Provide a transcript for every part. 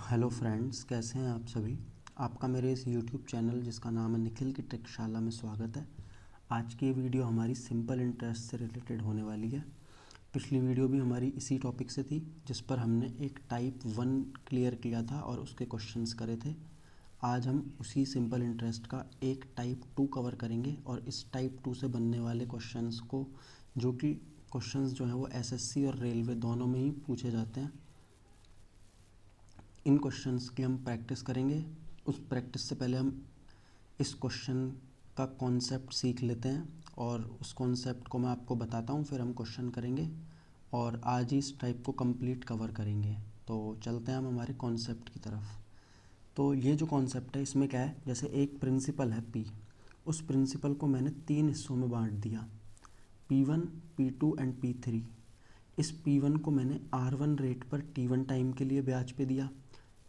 Hello friends, कैसे हैं आप सभी। आपका मेरे इस यूट्यूब चैनल जिसका नाम है निखिल की ट्रिकशाला में स्वागत है। आज की ये वीडियो हमारी सिंपल इंटरेस्ट से रिलेटेड होने वाली है। पिछली वीडियो भी हमारी इसी टॉपिक से थी जिस पर हमने एक टाइप 1 क्लियर किया था और उसके क्वेश्चंस करे थे। आज हम उसी सिंपल इंटरेस्ट का एक टाइप 2 कवर करेंगे और इस टाइप 2 से बनने वाले क्वेश्चंस को जो कि क्वेश्चंस जो हैं वो एसएससी और रेलवे दोनों में ही पूछे जाते हैं, इन क्वेश्चंस की हम प्रैक्टिस करेंगे। उस प्रैक्टिस से पहले हम इस क्वेश्चन का कॉन्सेप्ट सीख लेते हैं और उस कॉन्सेप्ट को मैं आपको बताता हूँ, फिर हम क्वेश्चन करेंगे और आज ही इस टाइप को कंप्लीट कवर करेंगे। तो चलते हैं हम हमारे कॉन्सेप्ट की तरफ। तो ये जो कॉन्सेप्ट है इसमें क्या है, जैसे एक प्रिंसिपल है P, उस प्रिंसिपल को मैंने 3 हिस्सों में बांट दिया, P1, P2 एंड P3। इस P1 को मैंने R1 रेट पर T1 टाइम के लिए ब्याज पे दिया,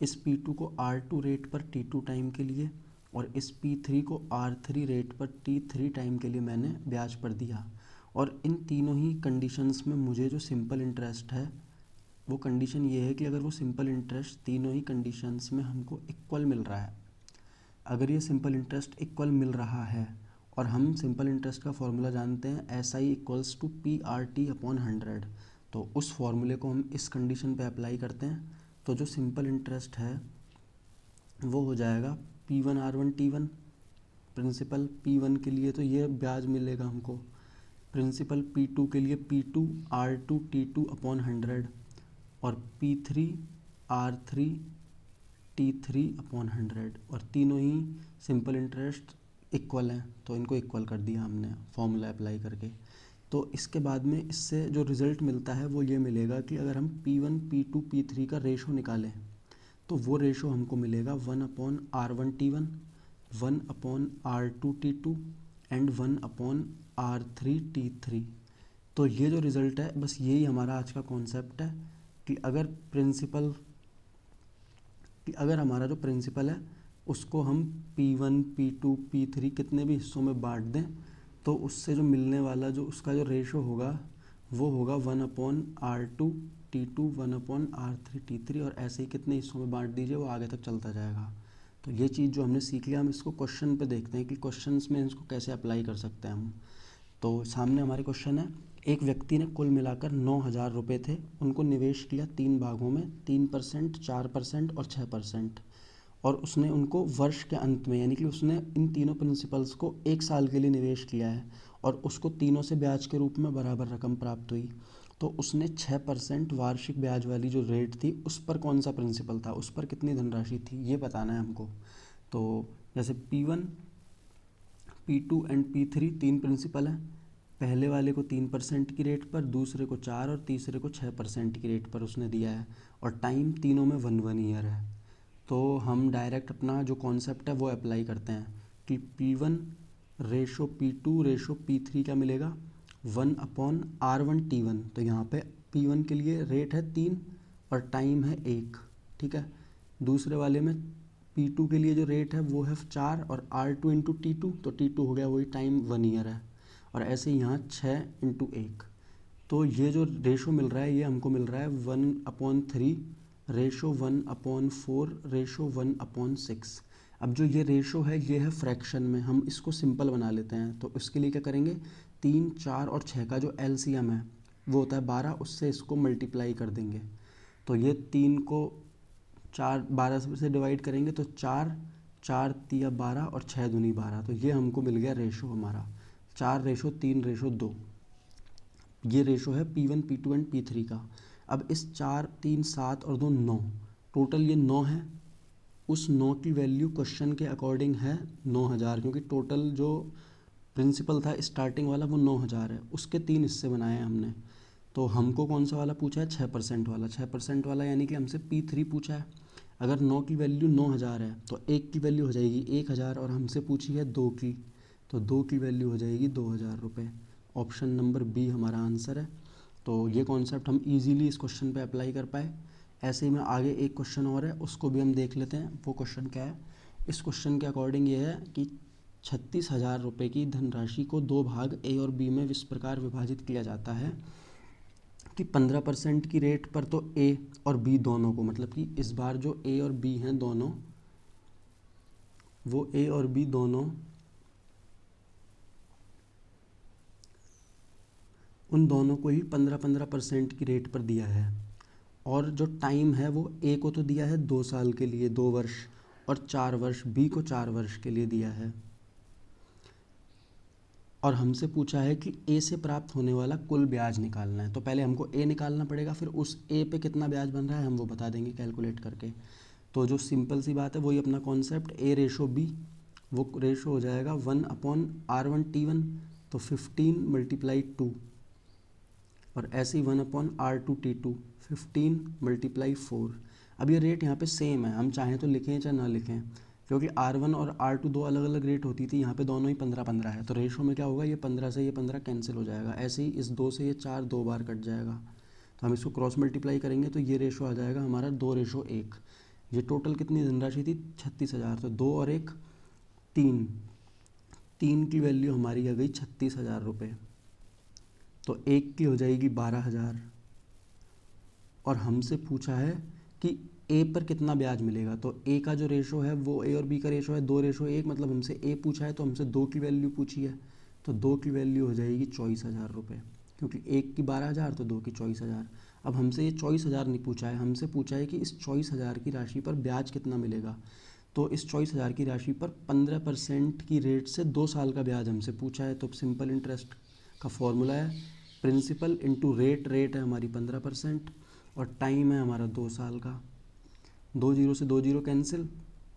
इस P2 को R2 रेट पर T2 टाइम के लिए और इस P3 को R3 रेट पर T3 टाइम के लिए मैंने ब्याज पर दिया। और इन तीनों ही कंडीशंस में मुझे जो सिंपल इंटरेस्ट है वो कंडीशन ये है कि अगर वो सिंपल इंटरेस्ट तीनों ही कंडीशंस में हमको इक्वल मिल रहा है, अगर ये सिंपल इंटरेस्ट इक्वल मिल रहा है और हम सिंपल इंटरेस्ट का फॉर्मूला जानते हैं SI equals to PRT upon 100, तो उस फॉर्मूले को हम इस कंडीशन पे अप्लाई करते हैं। तो जो सिंपल इंटरेस्ट है वो हो जाएगा P1 R1 T1। Principal P1 के लिए तो ये ब्याज मिलेगा हमको, प्रिंसिपल P2 के लिए P2 R2 T2 अपॉन 100 और P3 R3 T3 अपॉन 100, और तीनों ही सिंपल इंटरेस्ट इक्वल हैं तो इनको इक्वल कर दिया हमने फॉर्मूला अप्लाई करके। तो इसके बाद में इससे जो रिज़ल्ट मिलता है वो ये मिलेगा कि अगर हम P1 P2 P3 का रेशो निकालें तो वो रेशो हमको मिलेगा 1/R1 T1, 1/R2 T2 and 1/R3 T3। तो ये जो रिज़ल्ट है बस यही हमारा आज का कॉन्सेप्ट है कि अगर हमारा जो प्रिंसिपल है उसको हम P1 P2 P3 कितने भी हिस्सों में बांट दें तो उससे जो मिलने वाला जो उसका जो रेशो होगा वो होगा 1/R2 T2 1/R3 T3, और ऐसे ही कितने हिस्सों में बांट दीजिए वो आगे तक चलता जाएगा। तो ये चीज़ जो हमने सीख लिया हम इसको क्वेश्चन पे देखते हैं कि क्वेश्चंस में इसको कैसे अप्लाई कर सकते हैं हम। तो सामने हमारे क्वेश्चन है, एक व्यक्ति ने कुल मिलाकर 9,000 रुपये थे, उनको निवेश किया 3 भागों में 3%, 4% और 6%, और उसने उनको वर्ष के अंत में, यानी कि उसने इन तीनों प्रिंसिपल्स को 1 साल के लिए निवेश किया है और उसको तीनों से ब्याज के रूप में बराबर रकम प्राप्त हुई। तो उसने 6% वार्षिक ब्याज वाली जो रेट थी उस पर कौन सा प्रिंसिपल था, उस पर कितनी धनराशि थी, ये बताना है हमको। तो जैसे P1 P2 एंड P3 तीन प्रिंसिपल हैं, पहले वाले को 3% की रेट पर, दूसरे को 4 और तीसरे को 6% की रेट पर उसने दिया है, और टाइम तीनों में 1 ईयर है। तो हम डायरेक्ट अपना जो कॉन्सेप्ट है वो अप्लाई करते हैं कि P1 ratio P2 ratio P3 क्या मिलेगा 1/R1 T1। तो यहाँ पे P1 के लिए रेट है 3 और टाइम है 1, ठीक है। दूसरे वाले में P2 के लिए जो रेट है वो है 4 और R2 इंटू T2, तो T2 हो गया वही टाइम 1 ईयर है, और ऐसे यहाँ 6 इंटू 1। तो ये जो रेशो मिल रहा है ये हमको मिल रहा है 1/3 रेशो 1/4 रेशो 1/6। अब जो ये रेशो है ये है फ्रैक्शन में, हम इसको सिंपल बना लेते हैं। तो इसके लिए क्या करेंगे, 3, 4 और 6 का जो LCM है वो होता है 12, उससे इसको मल्टीप्लाई कर देंगे। तो ये 3 को 12 से डिवाइड करेंगे तो 4, 4 तिया 12 और 6 दूनी 12, तो ये हमको मिल गया रेशो हमारा 4:3:2। ये रेशो है P1 P2 एंड P3 का। अब इस 4, 3, 7 और 2 9, टोटल ये 9 है। उस 9 की वैल्यू क्वेश्चन के अकॉर्डिंग है 9,000, क्योंकि टोटल जो प्रिंसिपल था स्टार्टिंग वाला वो 9,000 है, उसके 3 हिस्से बनाए हैं हमने। तो हमको कौन सा वाला पूछा है, 6% वाला, 6% वाला, यानी कि हमसे P3 पूछा है। अगर 9 की वैल्यू 9,000 है तो 1 की वैल्यू हो जाएगी 1,000, और हमसे पूछी है 2 की, तो 2 की वैल्यू हो जाएगी 2,000 रुपये। ऑप्शन नंबर बी हमारा आंसर है। तो ये कॉन्सेप्ट हम इजीली इस क्वेश्चन पे अप्लाई कर पाए। ऐसे ही में आगे एक क्वेश्चन और है, उसको भी हम देख लेते हैं। वो क्वेश्चन क्या है, इस क्वेश्चन के अकॉर्डिंग ये है कि 36,000 रुपये की धनराशि को 2 भाग A और B में इस प्रकार विभाजित किया जाता है कि 15% की रेट पर तो ए और बी दोनों को, मतलब कि इस बार जो ए और बी हैं दोनों, वो ए और बी दोनों उन दोनों को ही 15% की रेट पर दिया है। और जो टाइम है वो ए को तो दिया है 2 साल के लिए, 2 वर्ष, और 4 वर्ष बी को 4 वर्ष के लिए दिया है। और हमसे पूछा है कि ए से प्राप्त होने वाला कुल ब्याज निकालना है। तो पहले हमको ए निकालना पड़ेगा, फिर उस ए पे कितना ब्याज बन रहा है हम वो बता देंगे कैलकुलेट करके। तो जो सिंपल सी बात है वही अपना कॉन्सेप्ट ए रेशो बी, वो रेशो हो जाएगा 1/R1T1, तो 15 × 2, और ऐसे ही 1/R2T2, 15 × 4। अब ये रेट यहाँ पे सेम है, हम चाहें तो लिखें चाहे ना लिखें, क्योंकि R1 और R2 दो अलग अलग रेट होती थी, यहाँ पे दोनों ही 15-15 है। तो रेशो में क्या होगा, ये 15 से ये 15 कैंसिल हो जाएगा, ऐसे ही इस 2 से ये 4 2 बार कट जाएगा। तो हम इसको क्रॉस मल्टीप्लाई करेंगे तो ये रेशो आ जाएगा हमारा 2:1। ये टोटल कितनी धनराशि थी, 36,000। तो 2 और 1 3, 3 की वैल्यू हमारी आ गई 36,000 रुपये। तो 1 की हो जाएगी 12,000। और हमसे पूछा है कि ए पर कितना ब्याज मिलेगा। तो ए का जो रेशो है वो ए और बी का रेशो है 2:1, मतलब हमसे ए पूछा है तो हमसे 2 की वैल्यू पूछी है। तो 2 की वैल्यू हो जाएगी 24,000 रुपये, क्योंकि 1 की 12,000 तो 2 की 24,000। अब हमसे ये 24,000 नहीं पूछा है, हमसे पूछा है कि इस 24,000 की राशि पर ब्याज कितना मिलेगा। तो इस 24,000 की राशि पर 15% की रेट से 2 साल का ब्याज हमसे पूछा है। तो सिंपल इंटरेस्ट का फॉर्मूला है प्रिंसिपल इंटू रेट, रेट है हमारी 15% और टाइम है हमारा 2 साल का। 2 जीरो से 2 जीरो कैंसिल,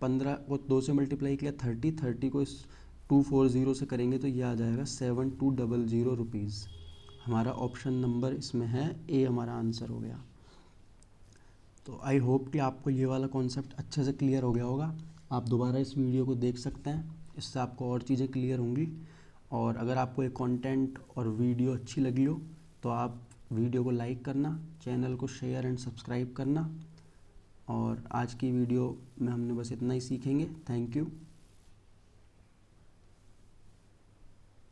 15 को 2 से मल्टीप्लाई किया 30, 30 को इस 240 से करेंगे तो ये आ जाएगा 7200 रुपीज़। हमारा ऑप्शन नंबर इसमें है ए, हमारा आंसर हो गया। तो आई होप कि आपको ये वाला कॉन्सेप्ट अच्छे से क्लियर हो गया होगा। आप दोबारा इस वीडियो को देख सकते हैं, इससे आपको और चीज़ें क्लियर होंगी। और अगर आपको ये कंटेंट और वीडियो अच्छी लगी हो तो आप वीडियो को लाइक करना, चैनल को शेयर एंड सब्सक्राइब करना। और आज की वीडियो में हमने बस इतना ही सीखेंगे। Thank you.